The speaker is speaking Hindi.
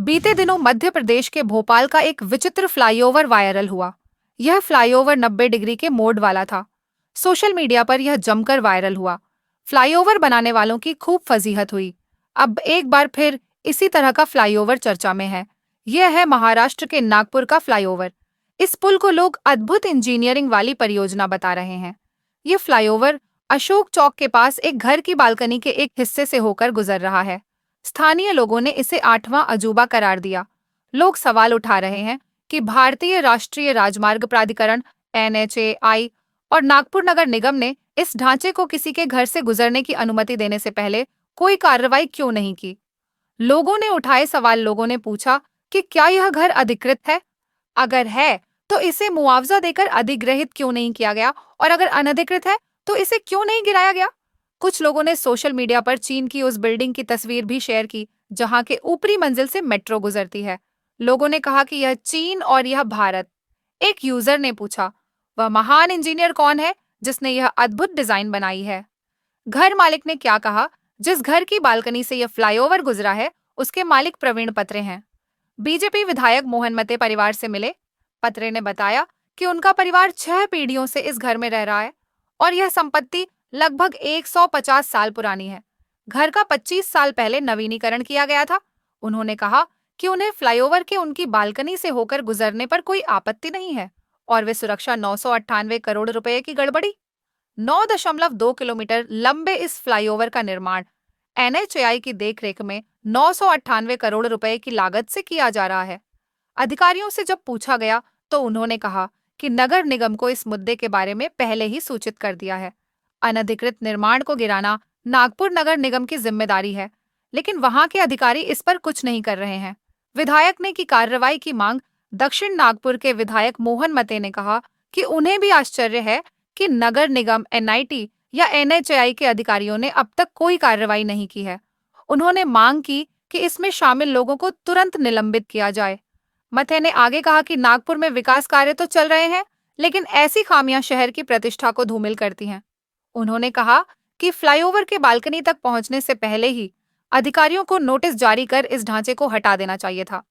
बीते दिनों मध्य प्रदेश के भोपाल का एक विचित्र फ्लाईओवर वायरल हुआ। यह फ्लाईओवर 90 डिग्री के मोड़ वाला था। सोशल मीडिया पर यह जमकर वायरल हुआ। फ्लाईओवर बनाने वालों की खूब फजीहत हुई। अब एक बार फिर इसी तरह का फ्लाईओवर चर्चा में है। यह है महाराष्ट्र के नागपुर का फ्लाईओवर। इस पुल को लोग अद्भुत इंजीनियरिंग वाली परियोजना बता रहे हैं। ये फ्लाईओवर अशोक चौक के पास एक घर की बालकनी के एक हिस्से से होकर गुजर रहा है। स्थानीय लोगों ने इसे आठवां अजूबा करार दिया। लोग सवाल उठा रहे हैं कि भारतीय राष्ट्रीय राजमार्ग प्राधिकरण (NHAI) और नागपुर नगर निगम ने इस ढांचे को किसी के घर से गुजरने की अनुमति देने से पहले कोई कार्रवाई क्यों नहीं की। लोगों ने उठाए सवाल। लोगों ने पूछा कि क्या यह घर अधिकृत है? अगर है तो इसे मुआवजा देकर अधिग्रहित क्यों नहीं किया गया, और अगर अनधिकृत है तो इसे क्यों नहीं गिराया गया? कुछ लोगों ने सोशल मीडिया पर चीन की उस बिल्डिंग की तस्वीर भी शेयर की जहां के ऊपरी मंजिल से मेट्रो गुजरती है। लोगों ने कहा कि यह चीन और यह भारत। एक यूजर ने पूछा, वह महान इंजीनियर कौन है जिसने यह अद्भुत डिजाइन बनाई है? घर मालिक ने क्या कहा, जिस घर की बालकनी से यह फ्लाईओवर गुजरा है उसके मालिक प्रवीण पत्रे हैं। बीजेपी विधायक मोहन मते परिवार से मिले। पत्रे ने बताया कि उनका परिवार 6 पीढ़ियों से इस घर में रह रहा है और यह संपत्ति लगभग 150 साल पुरानी है। घर का 25 साल पहले नवीनीकरण किया गया था। उन्होंने कहा कि उन्हें फ्लाईओवर के उनकी बालकनी से होकर गुजरने पर कोई आपत्ति नहीं है और वे सुरक्षा 998 करोड़ रुपए की गड़बड़ी। 9.2 किलोमीटर लंबे इस फ्लाईओवर का निर्माण NHAI की देखरेख में 998 करोड़ रुपए की लागत से किया जा रहा है। अधिकारियों से जब पूछा गया तो उन्होंने कहा कि नगर निगम को इस मुद्दे के बारे में पहले ही सूचित कर दिया है। अनधिकृत निर्माण को गिराना नागपुर नगर निगम की जिम्मेदारी है, लेकिन वहां के अधिकारी इस पर कुछ नहीं कर रहे हैं। विधायक ने की कार्रवाई की मांग। दक्षिण नागपुर के विधायक मोहन मते ने कहा कि उन्हें भी आश्चर्य है कि नगर निगम NIT या NHAI के अधिकारियों ने अब तक कोई कार्रवाई नहीं की है। उन्होंने मांग की कि इसमें शामिल लोगों को तुरंत निलंबित किया जाए। मथे ने आगे कहा कि नागपुर में विकास कार्य तो चल रहे हैं, लेकिन ऐसी खामियां शहर की प्रतिष्ठा को धूमिल करती हैं। उन्होंने कहा कि फ्लाईओवर के बालकनी तक पहुंचने से पहले ही अधिकारियों को नोटिस जारी कर इस ढांचे को हटा देना चाहिए था।